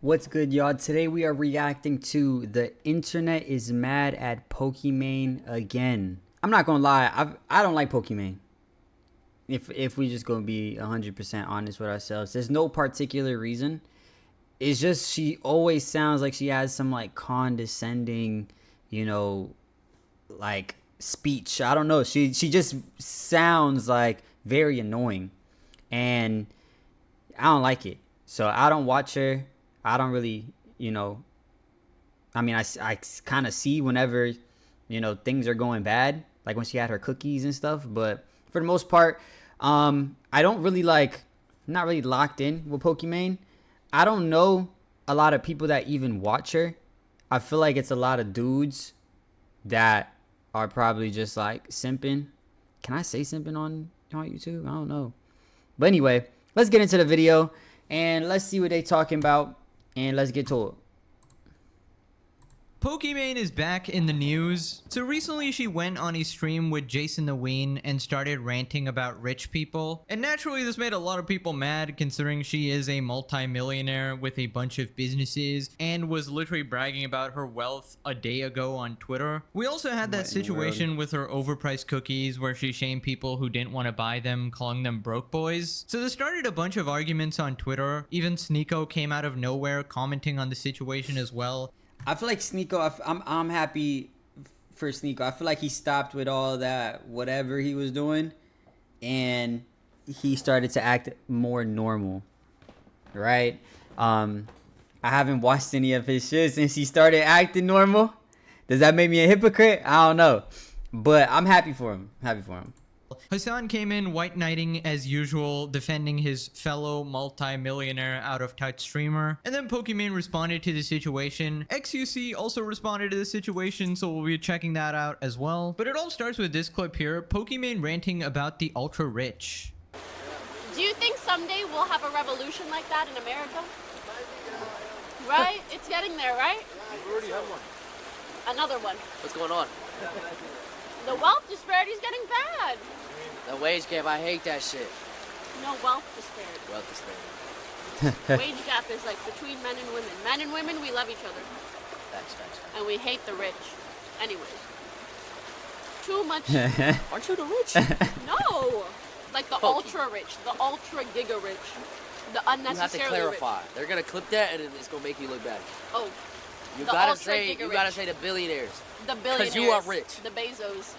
What's good, y'all? Today we are reacting to "The Internet is Mad at Pokimane Again." I'm not gonna lie, I don't like Pokimane. If we just gonna be 100% honest with ourselves, there's no particular reason. It's just she always sounds like she has some like condescending, you know, like speech. I don't know. She just sounds like very annoying, and I don't like it. So I don't watch her. I don't really, I mean, I kind of see whenever, things are going bad, like when she had her cookies and stuff. But for the most part, I don't really not really locked in with Pokimane. I don't know a lot of people that even watch her. I feel like it's a lot of dudes that are probably just like simping. Can I say simping on YouTube? I don't know. But anyway, let's get into the video and let's see what they talking about and let's get to it. Pokimane is back in the news. So recently she went on a stream with Jason the Ween and started ranting about rich people. And naturally this made a lot of people mad considering she is a multi-millionaire with a bunch of businesses and was literally bragging about her wealth a day ago on Twitter. We also had that situation with her overpriced cookies where she shamed people who didn't want to buy them, calling them broke boys. So this started a bunch of arguments on Twitter. Even Sneako came out of nowhere commenting on the situation as well. I feel like Sneako, I'm happy for Sneako. I feel like he stopped with all that whatever he was doing and he started to act more normal, right? I haven't watched any of his shit since he started acting normal. Does that make me a hypocrite? I don't know, but I'm happy for him. Hasan came in white knighting as usual, defending his fellow multi-millionaire out-of-touch streamer. And then Pokimane responded to the situation. XUC also responded to the situation, so we'll be checking that out as well. But it all starts with this clip here, Pokimane ranting about the ultra-rich. Do you think someday we'll have a revolution like that in America? Right? It's getting there, right? We already have one. Another one. What's going on? The wealth disparity is getting bad. The wage gap, I hate that shit. No, wealth disparity. Wealth disparity. Wage gap is like between men and women. Men and women, we love each other. Facts. And we hate the rich. Anyways. Too much. Aren't you the rich? No. Like the ultra rich, the ultra giga rich, the You have to unnecessarily clarify. rich. They're gonna clip that and it's gonna make you look bad. Oh. You The gotta ultra say giga the rich. billionaires. The billionaires. Because you are rich. The Bezos.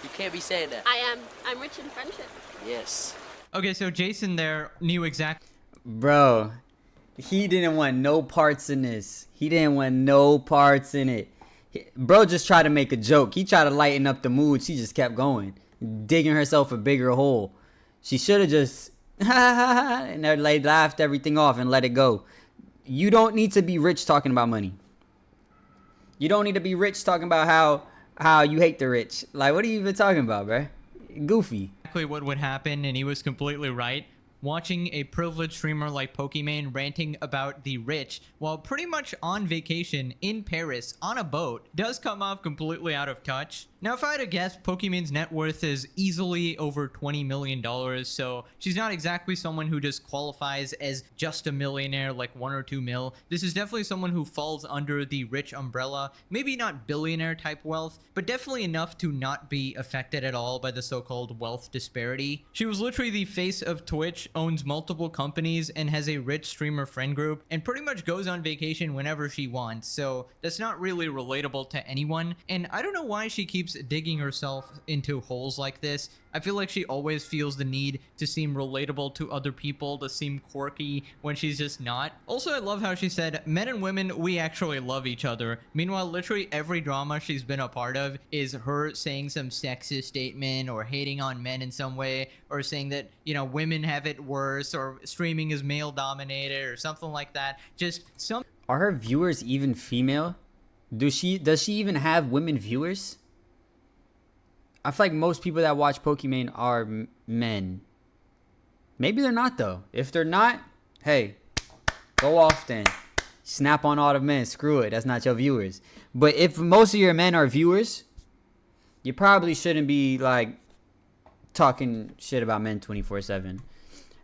You can't be saying that. I'm rich in friendship. Yes. Okay, so Jason there knew exactly. Bro, he didn't want no parts in this. He didn't want no parts in it. Bro just tried to make a joke. He tried to lighten up the mood. She just kept going, digging herself a bigger hole. She should have just and they laughed everything off and let it go. You don't need to be rich talking about money. You don't need to be rich talking about how you hate the rich. Like, what are you even talking about, bro? Goofy. Exactly what would happen, and he was completely right. Watching a privileged streamer like Pokimane ranting about the rich while pretty much on vacation in Paris on a boat does come off completely out of touch. Now, if I had to guess, Pokimane's net worth is easily over $20 million, so she's not exactly someone who just qualifies as just a millionaire, like 1 or 2 mil. This is definitely someone who falls under the rich umbrella, maybe not billionaire type wealth, but definitely enough to not be affected at all by the so-called wealth disparity. She was literally the face of Twitch, owns multiple companies, and has a rich streamer friend group, and pretty much goes on vacation whenever she wants, so that's not really relatable to anyone. And I don't know why she keeps digging herself into holes like this. I feel like she always feels the need to seem relatable to other people, to seem quirky when she's just not. Also, I love how she said, men and women, we actually love each other. Meanwhile, literally every drama she's been a part of is her saying some sexist statement or hating on men in some way, or saying that, women have it worse, or streaming is male dominated or something like that. Just some. Are her viewers even female? Does she even have women viewers? I feel like most people that watch Pokimane are men. Maybe they're not though. If they're not, hey, go off then. Snap on all the men. Screw it. That's not your viewers. But if most of your men are viewers, you probably shouldn't be like talking shit about men 24/7.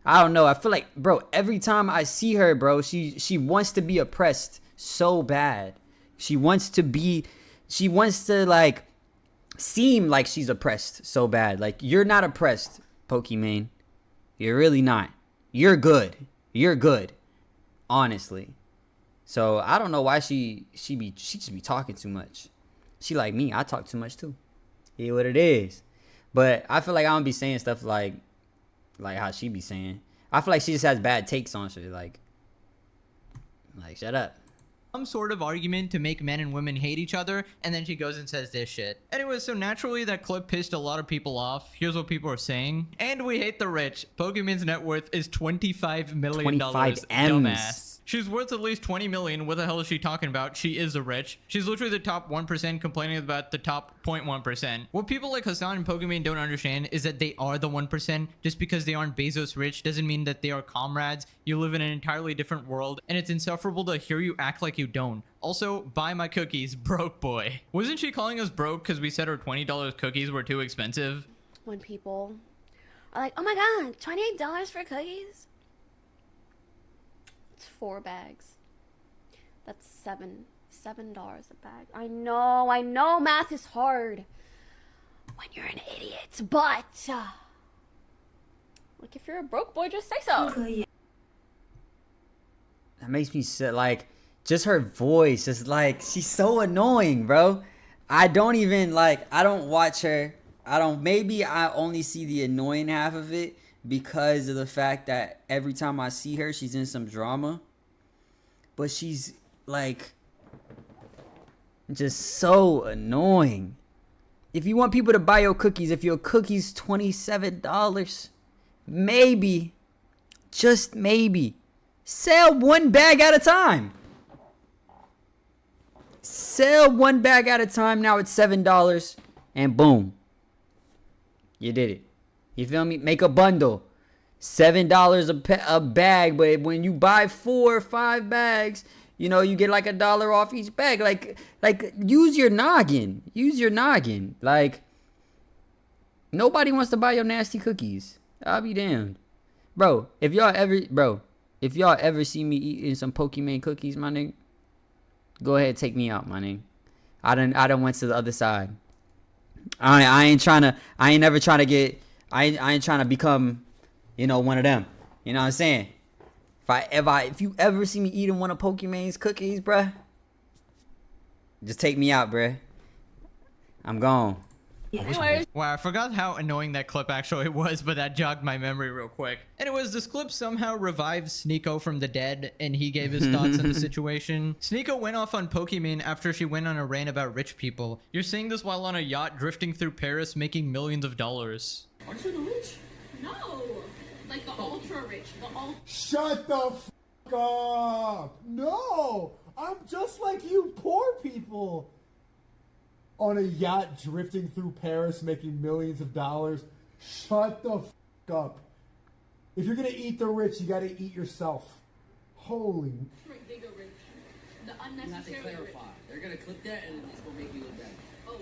I don't know. I feel like, bro, every time I see her, bro, she wants to be oppressed so bad. She wants to like seem like she's oppressed so bad. Like, you're not oppressed, Pokimane. You're really not. You're good. You're good. Honestly. So I don't know why she just be talking too much. She like me. I talk too much too. Yeah, what it is. But I feel like I don't be saying stuff like how she be saying. I feel like she just has bad takes on shit. Like shut up. Some sort of argument to make men and women hate each other, and then she goes and says this shit. Anyway, so naturally that clip pissed a lot of people off. Here's what people are saying. And we hate the rich. Pokimane's net worth is $25 million. 25 M's. Dumbass. She's worth at least 20 million. What the hell is she talking about? She is a rich. She's literally the top 1% complaining about the top 0.1%. What people like Hasan and Pokimane don't understand is that they are the 1%. Just because they aren't Bezos rich doesn't mean that they are comrades. You live in an entirely different world, and it's insufferable to hear you act like you don't. Also, buy my cookies, broke boy. Wasn't she calling us broke because we said our $20 cookies were too expensive? When people are like, oh my god, $28 for cookies? It's 4 bags. That's $7 a bag. I know math is hard when you're an idiot, but like, if you're a broke boy, just say so. That makes me sit like, just her voice is like, she's so annoying, bro. I don't watch her. Maybe I only see the annoying half of it because of the fact that every time I see her, she's in some drama. But she's like, just so annoying. If you want people to buy your cookies, if your cookies $27, maybe, just maybe, sell 1 bag at a time. Sell 1 bag at a time. Now it's $7, and boom, you did it. You feel me? Make a bundle. $7 a bag, but when you buy 4 or 5 bags, you know, you get like $1 off each bag. Like use your noggin. Use your noggin. Like, nobody wants to buy your nasty cookies. I'll be damned. Bro, if y'all ever see me eating some Pokimane cookies, my nigga, go ahead, take me out, my nigga. I done went to the other side. I ain't never trying to get, I ain't trying to become, you know, one of them. You know what I'm saying? If you ever see me eating one of Pokimane's cookies, bruh, just take me out, bruh. I'm gone. Anyways. Wow, I forgot how annoying that clip actually was, but that jogged my memory real quick. Anyways, this clip somehow revived Sneako from the dead, and he gave his thoughts on the situation. Sneako went off on Pokimane after she went on a rant about rich people. You're saying this while on a yacht drifting through Paris making millions of dollars. Aren't you the rich? No, like the ultra rich, Shut the f*** up! No! I'm just like you poor people! On a yacht drifting through Paris making millions of dollars. Shut the f*** up. If you're gonna eat the rich, you gotta eat yourself. Holy... Bigger rich. The You have to unnecessary clarify. rich. They're gonna clip that and it's gonna make you look bad. Oh,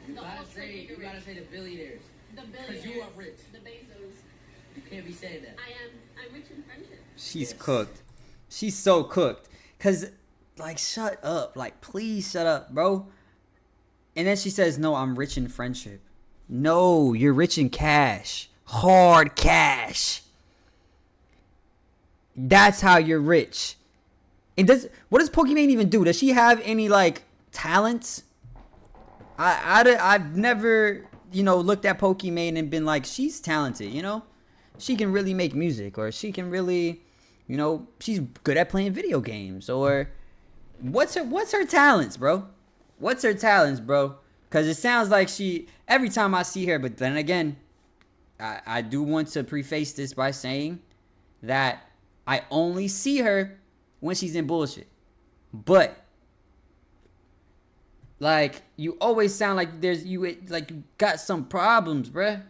You the gotta ultra say bigger you gotta rich. say the billionaires. The Because billionaires. you are rich. The Bezos. You can't be saying that. I'm rich in friendship. She's cooked. She's so cooked. Cause, like, shut up. Like, please shut up, bro. And then she says, no, I'm rich in friendship. No, you're rich in cash. Hard cash. That's how you're rich. And what does Pokimane even do? Does she have any, like, talents? I've never, you know, looked at Pokimane and been like, she's talented, you know? She can really make music, or she can really, you know, she's good at playing video games, or what's her talents, bro? What's her talents, bro? Because it sounds like every time I see her, but then again, I do want to preface this by saying that I only see her when she's in bullshit. But, like, you always sound like you got some problems, bruh.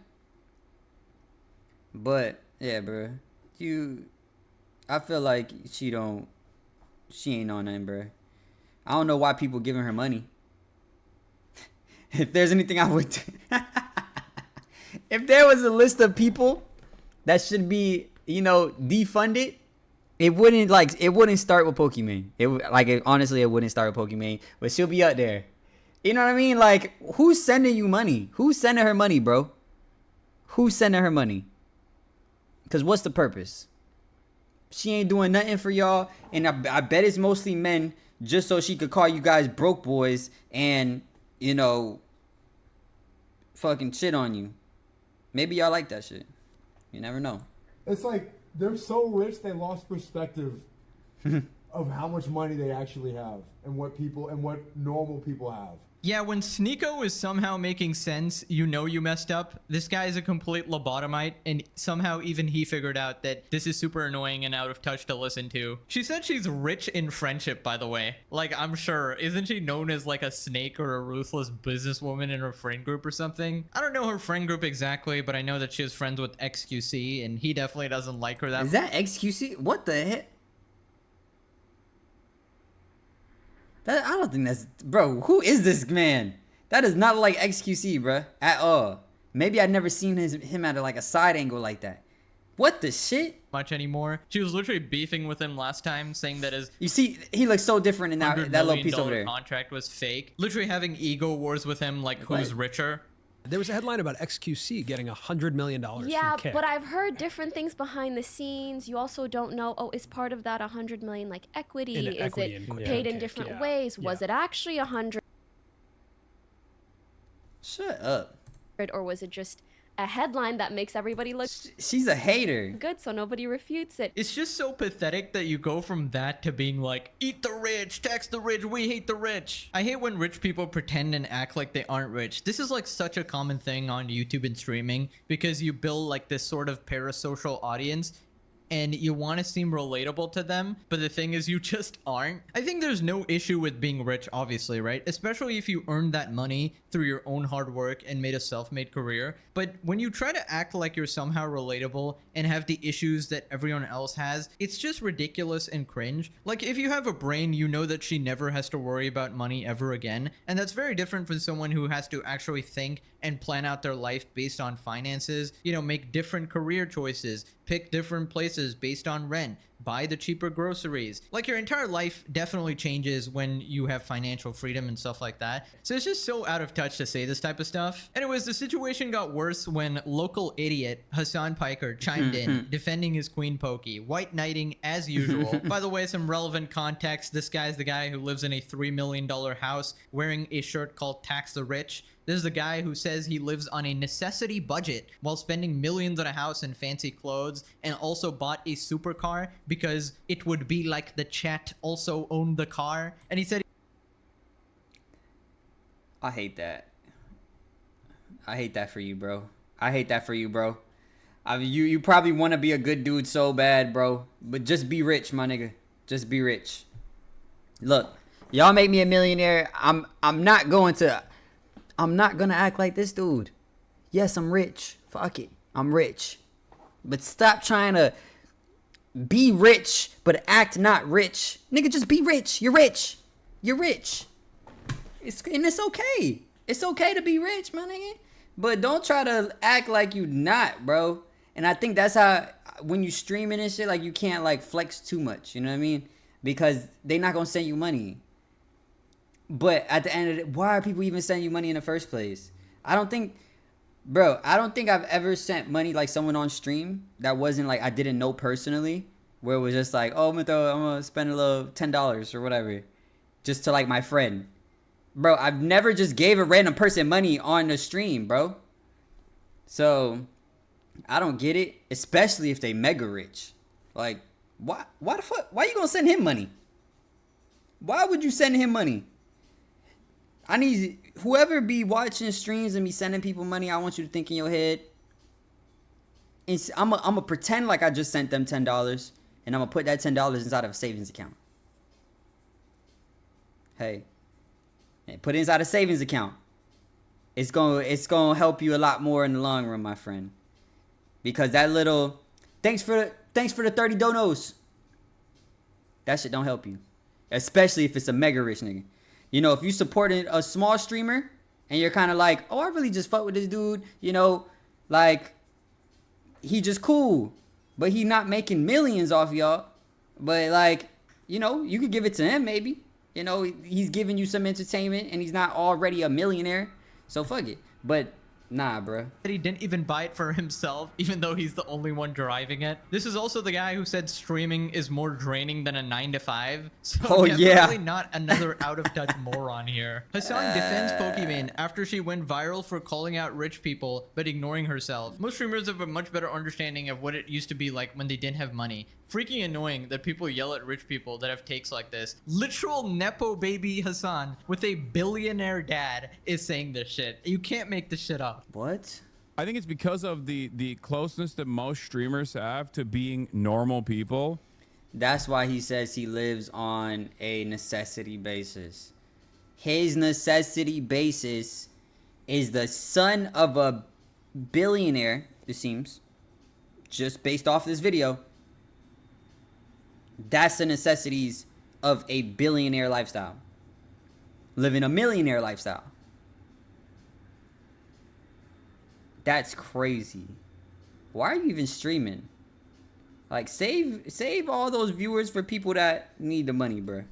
But, yeah, bruh. I feel like she ain't on nothing, bruh. I don't know why people giving her money. If there's anything I would do. If there was a list of people that should be, defund it, it wouldn't start with Pokimane. Honestly, it wouldn't start with Pokimane, but she'll be up there. You know what I mean? Like, who's sending you money? Who's sending her money, bro? Who's sending her money? Because what's the purpose? She ain't doing nothing for y'all, and I bet it's mostly men, just so she could call you guys broke boys and, fucking shit on you. Maybe y'all like that shit. You never know. It's like they're so rich they lost perspective of how much money they actually have and what normal people have. Yeah, when Sneako is somehow making sense, you messed up. This guy is a complete lobotomite, and somehow even he figured out that this is super annoying and out of touch to listen to. She said she's rich in friendship, by the way. Like, I'm sure. Isn't she known as like a snake or a ruthless businesswoman in her friend group or something? I don't know her friend group exactly, but I know that she is friends with XQC, and he definitely doesn't like her that much. Is that XQC? What the heck? I don't think that's... Bro, who is this man? That is not like XQC, bro. At all. Maybe I'd never seen him at a side angle like that. What the shit? Much anymore. She was literally beefing with him last time, saying that his... You see, he looks so different in that little piece over there. Contract was fake. Literally having ego wars with him, like who's richer. There was a headline about XQC getting $100 million Yeah, from Kick. but I've heard different things behind the scenes. You also don't know, is part of that 100 million like equity? Is it paid in different ways? Was it actually 100? Shut up. Or was it just a headline that makes everybody look She's a hater. good so nobody refutes it? It's just so pathetic that you go from that to being like, eat the rich, tax the rich, we hate the rich. I hate when rich people pretend and act like they aren't rich. This is like such a common thing on YouTube and streaming because you build like this sort of parasocial audience and you want to seem relatable to them, but the thing is you just aren't. I think there's no issue with being rich, obviously, right? Especially if you earned that money through your own hard work and made a self-made career. But when you try to act like you're somehow relatable and have the issues that everyone else has, it's just ridiculous and cringe. Like, if you have a brain, you know that she never has to worry about money ever again. And that's very different from someone who has to actually think and plan out their life based on finances, make different career choices, pick different places based on rent, buy the cheaper groceries. Like, your entire life definitely changes when you have financial freedom and stuff like that. So it's just so out of touch to say this type of stuff. Anyways, the situation got worse when local idiot Hasan Piker chimed in, defending his queen Poki, white knighting as usual. By the way, some relevant context, this guy's the guy who lives in a $3 million house wearing a shirt called Tax the Rich. This is the guy who says he lives on a necessity budget while spending millions on a house and fancy clothes, and also bought a supercar because it would be like the chat also owned the car. And he said, I hate that. I hate that for you, bro. I hate that for you, bro. You probably want to be a good dude so bad, bro. But just be rich, my nigga. Just be rich. Look, y'all make me a millionaire. I'm not gonna act like this dude. Yes, I'm rich. Fuck it. I'm rich. But stop trying to be rich, but act not rich. Nigga, just be rich. You're rich. You're rich. It's okay. It's okay to be rich, my nigga. But don't try to act like you not, bro. And I think that's how, when you streaming and shit, like, you can't, like, flex too much. You know what I mean? Because they not gonna send you money. But at the end of it, why are people even sending you money in the first place? I don't think I've ever sent money, like, someone on stream that wasn't, like, I didn't know personally, where it was just like, oh, I'm gonna spend a little $10 or whatever, just to, like, my friend. Bro, I've never just gave a random person money on the stream, bro. So, I don't get it, especially if they mega rich. Like, why the fuck? Why you gonna send him money? Why would you send him money? I need whoever be watching streams and be sending people money. I want you to think in your head. I'm gonna pretend like I just sent them $10, and I'm gonna put that $10 inside of a savings account. Hey, put it inside a savings account. It's gonna help you a lot more in the long run, my friend. Because that little thanks for the 30 donos. That shit don't help you, especially if it's a mega rich nigga. You know, if you supporting a small streamer and you're kind of like, oh, I really just fuck with this dude, like, he just cool. but he not making millions off y'all. But like, you know, you could give it to him maybe. You know, he's giving you some entertainment and he's not already a millionaire. So fuck it. But nah, bruh. That he didn't even buy it for himself, even though he's the only one driving it. This is also the guy who said streaming is more draining than a 9 to 5. So Oh, yeah. definitely not another out-of-touch moron here. Hasan defends Pokimane after she went viral for calling out rich people but ignoring herself. Most streamers have a much better understanding of what it used to be like when they didn't have money. Freaking annoying that people yell at rich people that have takes like this. Literal Nepo baby Hasan with a billionaire dad is saying this shit. You can't make this shit up. What? I think it's because of the closeness that most streamers have to being normal people. That's why he says he lives on a necessity basis. His necessity basis is the son of a billionaire, it seems, just based off this video. That's the necessities of a billionaire lifestyle. Living a millionaire lifestyle. That's crazy. Why are you even streaming? Like, save all those viewers for people that need the money, bro.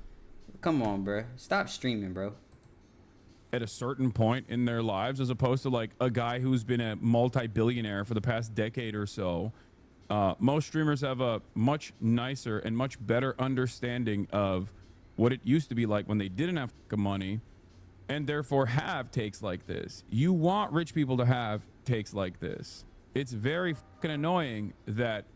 Come on, bro. Stop streaming, bro. At a certain point in their lives, as opposed to like a guy who's been a multi-billionaire for the past decade or so. Most streamers have a much nicer and much better understanding of what it used to be like when they didn't have money, and therefore have takes like this. You want rich people to have takes like this. It's very fucking annoying that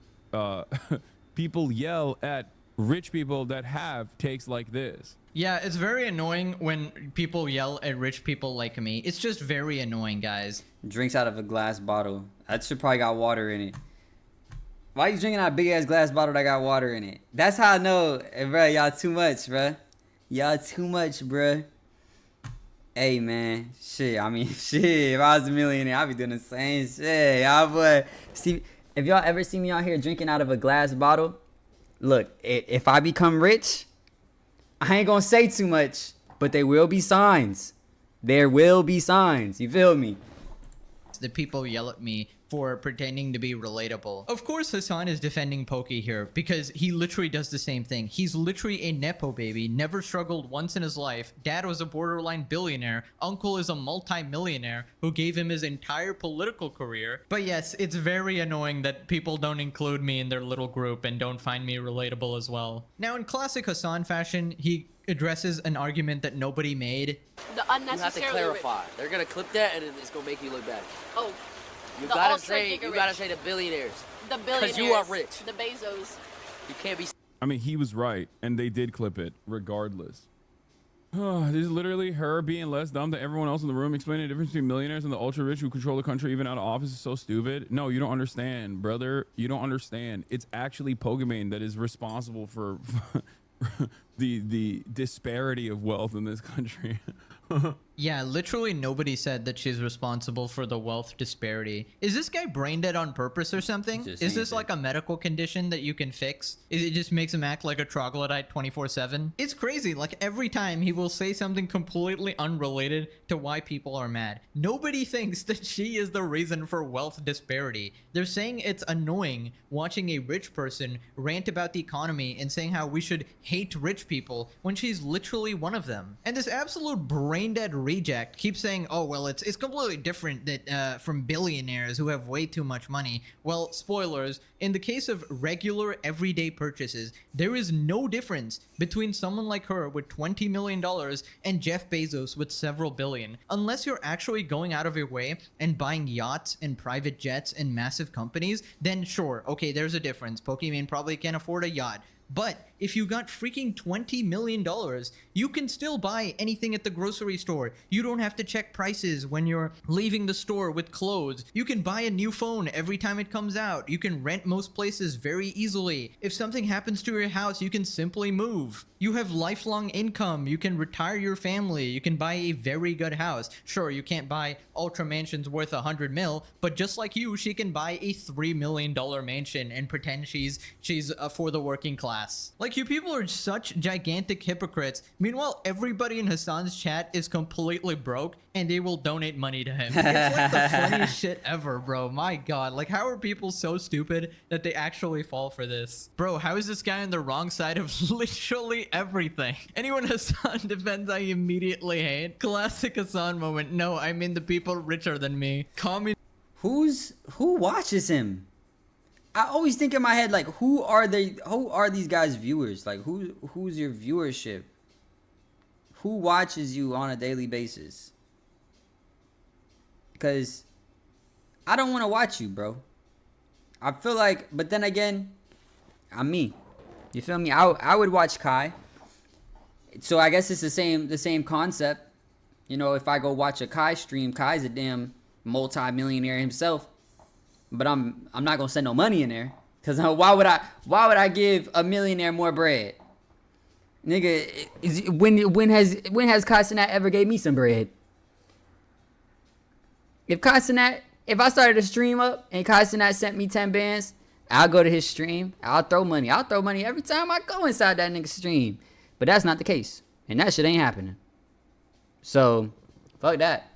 people yell at rich people that have takes like this. Yeah, it's very annoying when people yell at rich people like me. It's just very annoying, guys. Drinks out of a glass bottle. That shit probably got water in it. Why you drinking out a big ass glass bottle that got water in it? That's how I know, bro. Y'all too much, bro. Y'all too much, bro. Hey, man. Shit, I mean, shit. If I was a millionaire, I'd be doing the same shit. Y'all would. See, if y'all ever see me out here drinking out of a glass bottle, look, if I become rich, I ain't gonna say too much, but there will be signs. There will be signs. You feel me? The people yell at me for pretending to be relatable. Of course, Hasan is defending Poki here because he literally does the same thing. He's literally a Nepo baby, never struggled once in his life. Dad was a borderline billionaire. Uncle is a multi-millionaire who gave him his entire political career. But yes, it's very annoying that people don't include me in their little group and don't find me relatable as well. Now, in classic Hasan fashion, he addresses an argument that nobody made. The You have to unnecessarily clarify. They're gonna clip that and then it's gonna make you look bad. Oh, You the gotta ultra say giga the billionaires. the billionaires. you are rich. The Bezos. You can't be. I mean, he was right, and they did clip it regardless. This is literally her being less dumb than everyone else in the room, explaining the difference between millionaires and the ultra rich who control the country even out of office is so stupid. No, you don't understand, brother. You don't understand. It's actually Pokimane that is responsible for the disparity of wealth in this country. Yeah, literally nobody said that she's responsible for the wealth disparity. Is this guy brain dead on purpose or something? Just Is this saying like a medical condition that you can fix? It just makes him act like a troglodyte 24/7? It's crazy. Like every time he will say something completely unrelated to why people are mad. Nobody thinks that she is the reason for wealth disparity. They're saying it's annoying watching a rich person rant about the economy and saying how we should hate rich people when she's literally one of them. And this absolute brain dead reject keeps saying, oh, well, it's completely different that from billionaires who have way too much money. Well, spoilers, in the case of regular everyday purchases, there is no difference between someone like her with $20 million and Jeff Bezos with several billion. Unless you're actually going out of your way and buying yachts and private jets and massive companies, then sure, okay, there's a difference. Pokimane probably can't afford a yacht. But if you got freaking $20 million, you can still buy anything at the grocery store. You don't have to check prices when you're leaving the store with clothes. You can buy a new phone every time it comes out. You can rent most places very easily. If something happens to your house, you can simply move. You have lifelong income. You can retire your family. You can buy a very good house. Sure, you can't buy ultra mansions worth 100 mil, but just like you, she can buy a $3 million mansion and pretend she's for the working class. class. Like, you people are such gigantic hypocrites. Meanwhile, everybody in Hasan's chat is completely broke and they will donate money to him. It's like the funniest shit ever, bro. My god, like, how are people so stupid that they actually fall for this? Bro, how is this guy on the wrong side of literally everything? Anyone Hasan defends, I immediately hate. Classic Hasan moment. No, I mean the people richer than me. Who watches him? I always think in my head, like, who are these guys' viewers? Like, who's your viewership? Who watches you on a daily basis? Because I don't want to watch you, bro. I feel like, but then again, I'm me. You feel me? I would watch Kai. So I guess it's the same concept. You know, if I go watch a Kai stream, Kai's a damn multi-millionaire himself. But I'm not gonna send no money in there. Cause why would I give a millionaire more bread? Nigga, when has Kai Cenat ever gave me some bread? If I started a stream up and Kai Cenat sent me 10 bands, I'll go to his stream. I'll throw money every time I go inside that nigga's stream. But that's not the case. And that shit ain't happening. So, fuck that.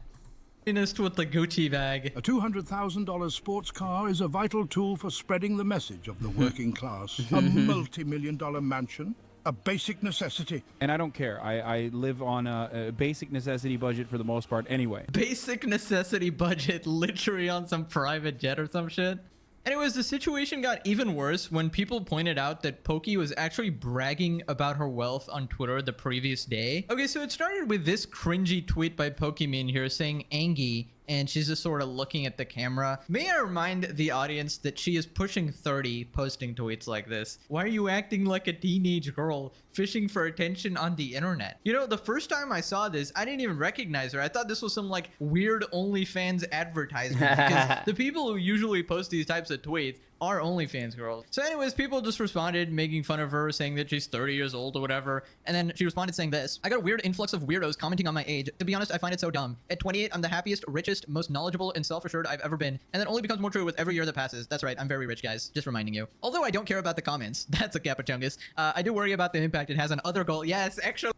With the Gucci bag. A $200,000 sports car is a vital tool for spreading the message of the working class. A multi-million-dollar mansion, a basic necessity. And I don't care. I live on a basic necessity budget for the most part anyway. Basic necessity budget, literally on some private jet or some shit. Anyways, the situation got even worse when people pointed out that Poki was actually bragging about her wealth on Twitter the previous day. Okay, so it started with this cringy tweet by Pokimane here saying Angie, and she's just sort of looking at the camera. May I remind the audience that she is pushing 30 posting tweets like this. Why are you acting like a teenage girl fishing for attention on the internet? You know, the first time I saw this, I didn't even recognize her. I thought this was some like weird OnlyFans advertisement because the people who usually post these types of tweets are OnlyFans girls. So anyways, people just responded making fun of her, saying that she's 30 years old or whatever. And then she responded saying this: I got a weird influx of weirdos commenting on my age. To be honest, I find it so dumb. At 28, I'm the happiest, richest, most knowledgeable, and self-assured I've ever been. And that only becomes more true with every year that passes. That's right, I'm very rich, guys. Just reminding you. Although I don't care about the comments. That's a capachungus. I do worry about the impact it has on other goals. Yes, actually.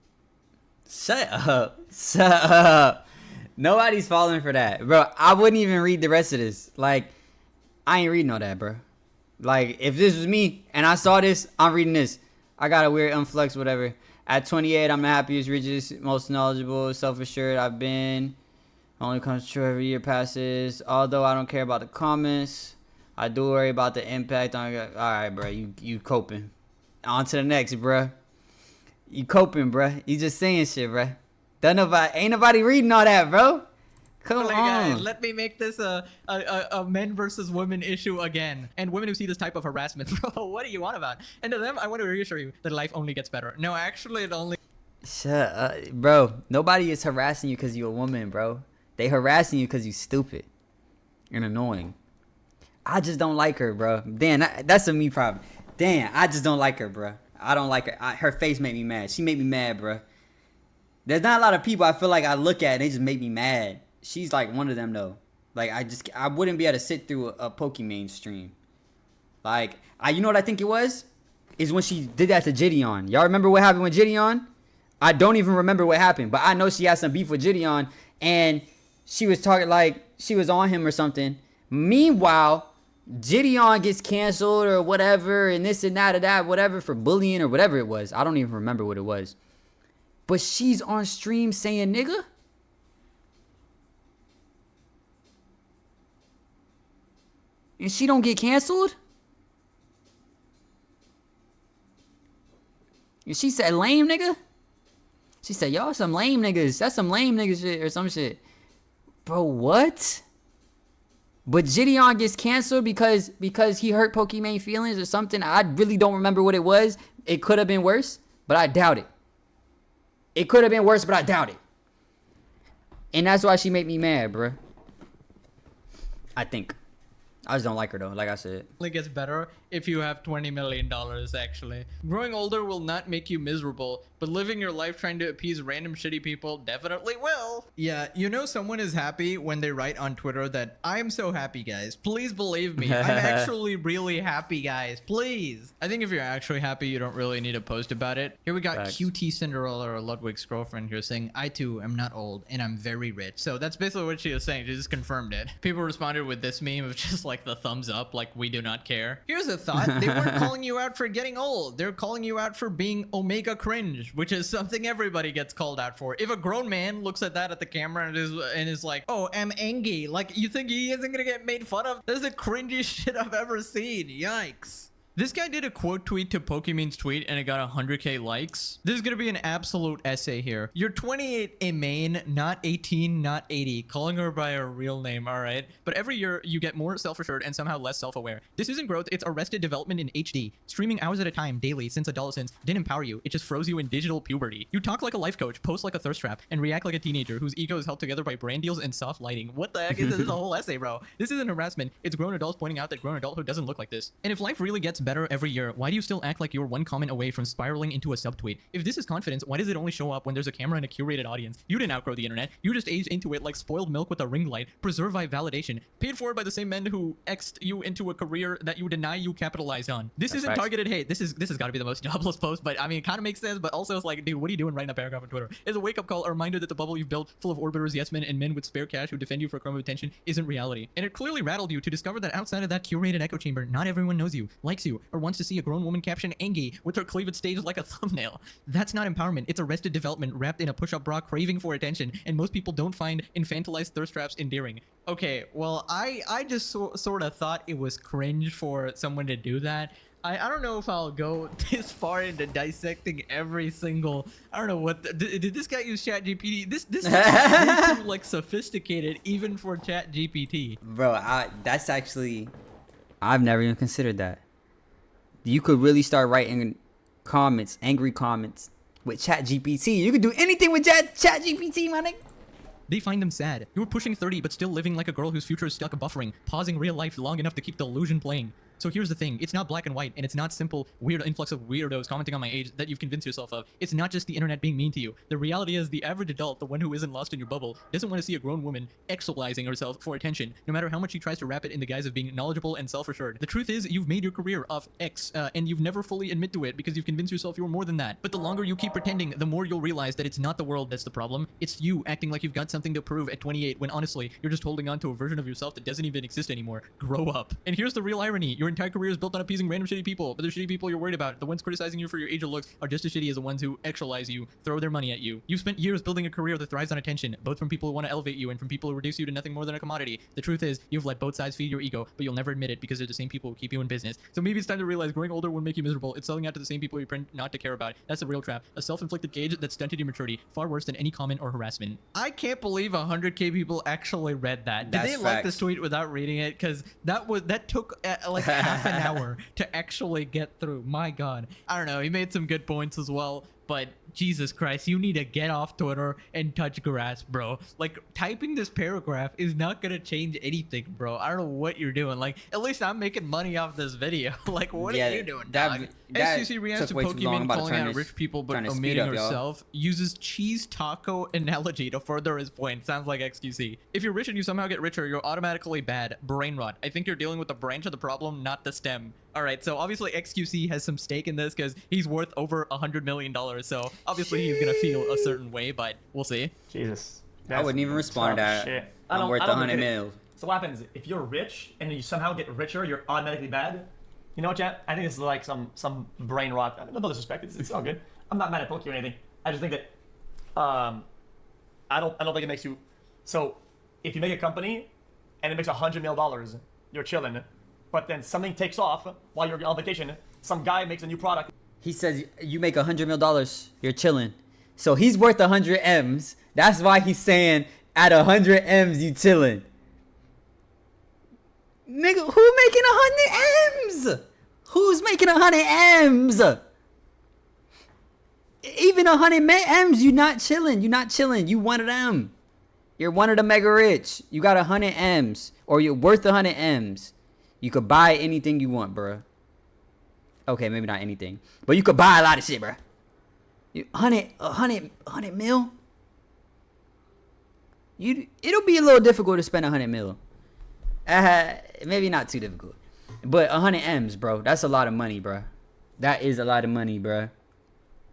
Shut up. Nobody's falling for that. Bro, I wouldn't even read the rest of this. Like, I ain't reading all that, bro. Like, if this was me and I saw this, I'm reading this. I got a weird influx, whatever. At 28, I'm the happiest, richest, most knowledgeable, self-assured I've been. Only comes true every year passes. Although I don't care about the comments, I do worry about the impact on. All right, bro, you coping. On to the next, bro. You coping, bro. You just saying shit, bro. Ain't nobody reading all that, bro. Come on. Guys, let me make this a men versus women issue again. And women who see this type of harassment, bro, what do you want about? And to them, I want to reassure you that life only gets better. No, actually, it only... Shut up, bro. Nobody is harassing you because you're a woman, bro. They harassing you because you stupid and annoying. I just don't like her, bro. Damn, that's a me problem. Damn, I just don't like her, bro. I don't like her. Her face made me mad. She made me mad, bro. There's not a lot of people I feel like I look at and they just make me mad. She's like one of them though. Like I wouldn't be able to sit through a Pokimane stream. Like you know what I think it was? Is when she did that to Gideon. Y'all remember what happened with Gideon? I don't even remember what happened, but I know she had some beef with Gideon and she was talking like she was on him or something. Meanwhile, Gideon gets canceled or whatever and this and that or that, whatever, for bullying or whatever it was. I don't even remember what it was. But she's on stream saying nigga. And she don't get canceled? And she said lame nigga? She said, y'all some lame niggas. That's some lame nigga shit or some shit. Bro, what? But Gideon gets canceled because he hurt Pokimane feelings or something. I really don't remember what it was. It could have been worse, but I doubt it. It could have been worse, but I doubt it. And that's why she made me mad, bruh. I think. I just don't like her though, like I said. It gets better. if you have $20 million, actually. Growing older will not make you miserable, but living your life trying to appease random shitty people definitely will. Yeah, you know someone is happy when they write on Twitter that I'm so happy, guys. Please believe me. I'm actually really happy, guys. Please. I think if you're actually happy, you don't really need to post about it. Here we got Facts. QT Cinderella, or Ludwig's girlfriend, here saying, I too am not old and I'm very rich. So that's basically what she was saying. She just confirmed it. People responded with this meme of just like the thumbs up, like we do not care. Here's a thought. They weren't calling you out for getting old. They're calling you out for being omega cringe, which is something everybody gets called out for. If a grown man looks at that at the camera and is like, oh, I'm angry, like, you think he isn't gonna get made fun of? That's the cringiest shit I've ever seen. Yikes. This guy did a quote tweet to Pokimane's tweet and it got 100k likes. This is gonna be an absolute essay here. You're 28 in Maine, not 18, not 80. Calling her by her real name, all right? But every year you get more self-assured and somehow less self-aware. This isn't growth, it's arrested development in HD. Streaming hours at a time daily since adolescence didn't empower you. It just froze you in digital puberty. You talk like a life coach, post like a thirst trap, and react like a teenager whose ego is held together by brand deals and soft lighting. What the heck is this? This is a whole essay, bro. This isn't harassment. It's grown adults pointing out that grown adulthood doesn't look like this. And if life really gets better every year, why do you still act like you're one comment away from spiraling into a subtweet? If this is confidence, why does it only show up when there's a camera and a curated audience? You didn't outgrow the internet. You just aged into it like spoiled milk with a ring light, preserved by validation, paid for by the same men who X'd you into a career that you deny you capitalized on. This isn't targeted hate. This has got to be the most jobless post, but I mean, it kind of makes sense, but also it's like, dude, what are you doing writing a paragraph on Twitter? It's a wake-up call, a reminder that the bubble you've built, full of orbiters, yes men, and men with spare cash who defend you for a crumb of attention, isn't reality. And it clearly rattled you to discover that outside of that curated echo chamber, not everyone knows you, likes you, or wants to see a grown woman caption Angie with her cleavage staged like a thumbnail. That's not empowerment. It's arrested development wrapped in a push-up bra craving for attention, and most people don't find infantilized thirst traps endearing. Okay, well, I just sort of thought it was cringe for someone to do that. I don't know if I'll go this far into dissecting every single, I don't know what did this guy use ChatGPT? This is way too like sophisticated even for ChatGPT. Bro, that's actually, I've never even considered that. You could really start writing comments, angry comments with ChatGPT. You could do anything with ChatGPT, my nigga. They find them sad. You were pushing 30 but still living like a girl whose future is stuck buffering, pausing real life long enough to keep the illusion playing. So here's the thing, it's not black and white, and it's not simple weird influx of weirdos commenting on my age that you've convinced yourself of. It's not just the internet being mean to you. The reality is the average adult, the one who isn't lost in your bubble, doesn't want to see a grown woman exolizing herself for attention, no matter how much she tries to wrap it in the guise of being knowledgeable and self-assured. The truth is, you've made your career off X, and you've never fully admit to it because you've convinced yourself you're more than that. But the longer you keep pretending, the more you'll realize that it's not the world that's the problem. It's you acting like you've got something to prove at 28 when honestly, you're just holding on to a version of yourself that doesn't even exist anymore. Grow up. And here's the real irony. Your entire career is built on appeasing random shitty people, but the shitty people you're worried about, the ones criticizing you for your age or looks, are just as shitty as the ones who actualize you, throw their money at you. You've spent years building a career that thrives on attention, both from people who want to elevate you and from people who reduce you to nothing more than a commodity. The truth is, you've let both sides feed your ego, but you'll never admit it because they're the same people who keep you in business. So maybe it's time to realize growing older won't make you miserable. It's selling out to the same people you pretend not to care about. That's a real trap. A self-inflicted cage that stunted your maturity, far worse than any comment or harassment. I can't believe 100k people actually read that. Did That's they like facts. this tweet without reading it? Because that took like half an hour to actually get through. My god, I don't know, he made some good points as well, but Jesus Christ, you need to get off Twitter and touch grass, bro. Like, typing this paragraph is not gonna change anything, bro. I don't know what you're doing. Like, at least I'm making money off this video. Like, what are you doing, dog? SCC reacts to Pokimane calling out rich people but omitting herself, uses cheese taco analogy to further his point. Sounds like XQC. If you're rich and you somehow get richer, you're automatically bad. Brain rot. I think you're dealing with the branch of the problem, not the stem. Alright, so obviously XQC has some stake in this because he's worth over $100 million, so obviously he's gonna feel a certain way, but we'll see. Jesus. I wouldn't even respond to that. Shit. I'm worth 100 mil. So what happens if you're rich and you somehow get richer, you're automatically bad? You know what, chat? I think this is like some brain rot. No disrespect. It's all good. I'm not mad at Pokey or anything. I just think that I don't think it makes you. So if you make a company and it makes $100 million, you're chilling. But then something takes off while you're on vacation. Some guy makes a new product. He says you make $100 million, you're chilling. So he's worth 100 M's. That's why he's saying at 100 M's you chilling. Nigga, who making 100 M's? Who's making 100 M's? Even 100 M's, you not chilling. You not chilling. You one of them. You're one of the mega rich. You got 100 M's, or you're worth 100 M's. You could buy anything you want, bruh. Okay, maybe not anything, but you could buy a lot of shit, bro. A hundred mil. It'll be a little difficult to spend 100 mil. Maybe not too difficult, but 100 M's, bro. That's a lot of money, bro. That is a lot of money, bro.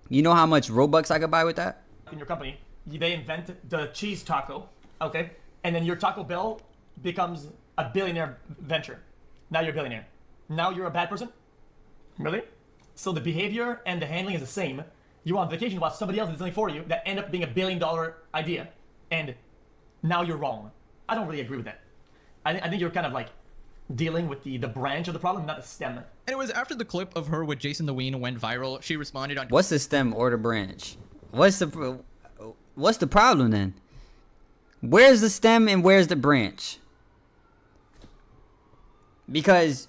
You know how much Robux I could buy with that? In your company, they invent the cheese taco, okay? And then your Taco Bell becomes a billionaire venture. Now you're a billionaire. Now you're a bad person? Really? So the behavior and the handling is the same. You're on vacation while somebody else did something for you that end up being a $1 billion idea. And now you're wrong. I don't really agree with that. I think you're kind of like dealing with the branch of the problem, not the stem. And it was after the clip of her with Jason the Ween went viral, she responded on... What's the stem or the branch? What's the problem then? Where's the stem and where's the branch? Because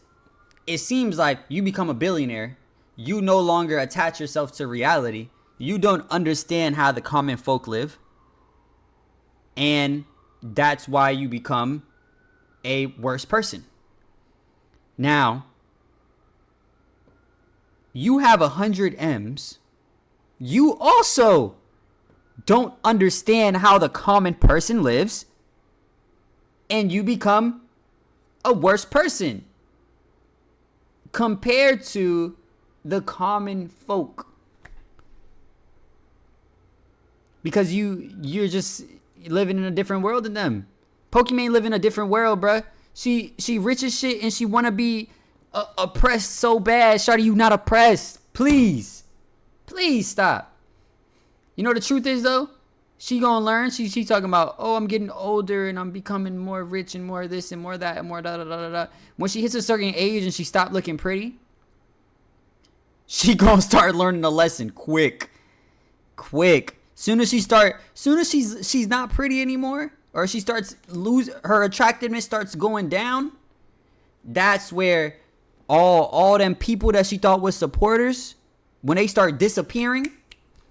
it seems like you become a billionaire, you no longer attach yourself to reality, you don't understand how the common folk live, and that's why you become a worse person. Now, you have 100 M's. You also don't understand how the common person lives, and you become a worse person compared to the common folk, because you're just living in a different world than them. Pokimane live in a different world, bruh. She rich as shit and she wanna be oppressed so bad. Shawty, you not oppressed. Please stop. You know the truth is though, she gonna learn. She talking about, oh, I'm getting older and I'm becoming more rich and more this and more that and more da da da da da. When she hits a certain age and she stop looking pretty, she gonna start learning the lesson quick. Soon as she's not pretty anymore, or she starts her attractiveness starts going down, that's where all them people that she thought was supporters, when they start disappearing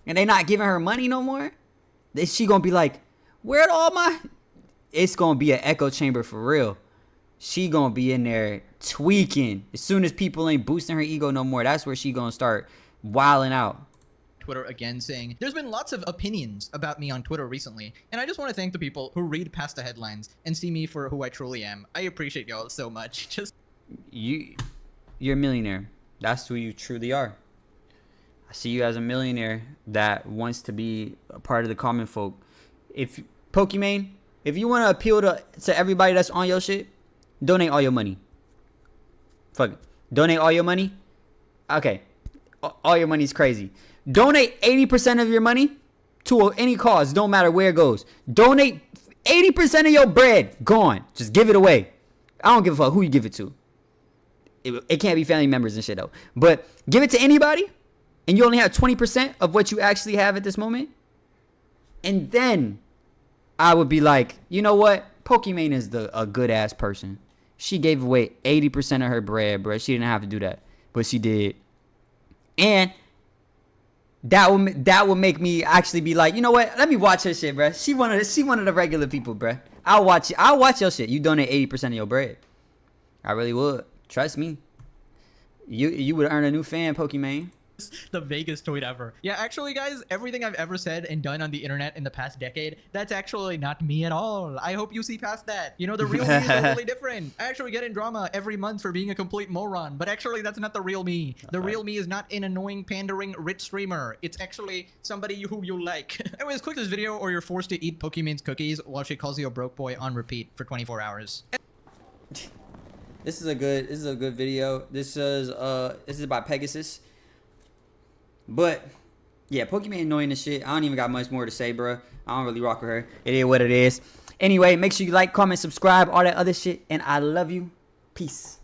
and they not giving her money no more, then she gonna be like, where'd all my... It's gonna be an echo chamber for real. She gonna be in there tweaking. As soon as people ain't boosting her ego no more, that's where she gonna start wilding out. Twitter again saying, there's been lots of opinions about me on Twitter recently, and I just want to thank the people who read past the headlines and see me for who I truly am. I appreciate y'all so much. You're a millionaire. That's who you truly are. I see you as a millionaire that wants to be a part of the common folk. If Pokimane, if you want to appeal to everybody that's on your shit, donate all your money. Fuck it. Donate all your money. Okay. All your money's crazy. Donate 80% of your money to any cause. Don't matter where it goes. Donate 80% of your bread. Gone. Just give it away. I don't give a fuck who you give it to. It can't be family members and shit though. But give it to anybody, and you only have 20% of what you actually have at this moment. And then I would be like, you know what? Pokimane is a good ass person. She gave away 80% of her bread, bro. She didn't have to do that, but she did. And that will make me actually be like, you know what? Let me watch her shit, bro. She one of the regular people, bro. I'll watch your shit. You donate 80% of your bread. I really would. Trust me. You would earn a new fan, Pokimane. The vaguest tweet ever. Yeah, actually, guys, everything I've ever said and done on the internet in the past decade, that's actually not me at all. I hope you see past that. You know, the real me is totally different. I actually get in drama every month for being a complete moron, but actually, that's not the real me. The real me is not an annoying, pandering, rich streamer. It's actually somebody who you like. Anyways, click this video or you're forced to eat Pokimane's cookies while she calls you a broke boy on repeat for 24 hours. This is a good video. This is by Pegasus. But yeah, Pokimane annoying as shit. I don't even got much more to say, bro. I don't really rock with her. It is what it is. Anyway, make sure you like, comment, subscribe, all that other shit. And I love you. Peace.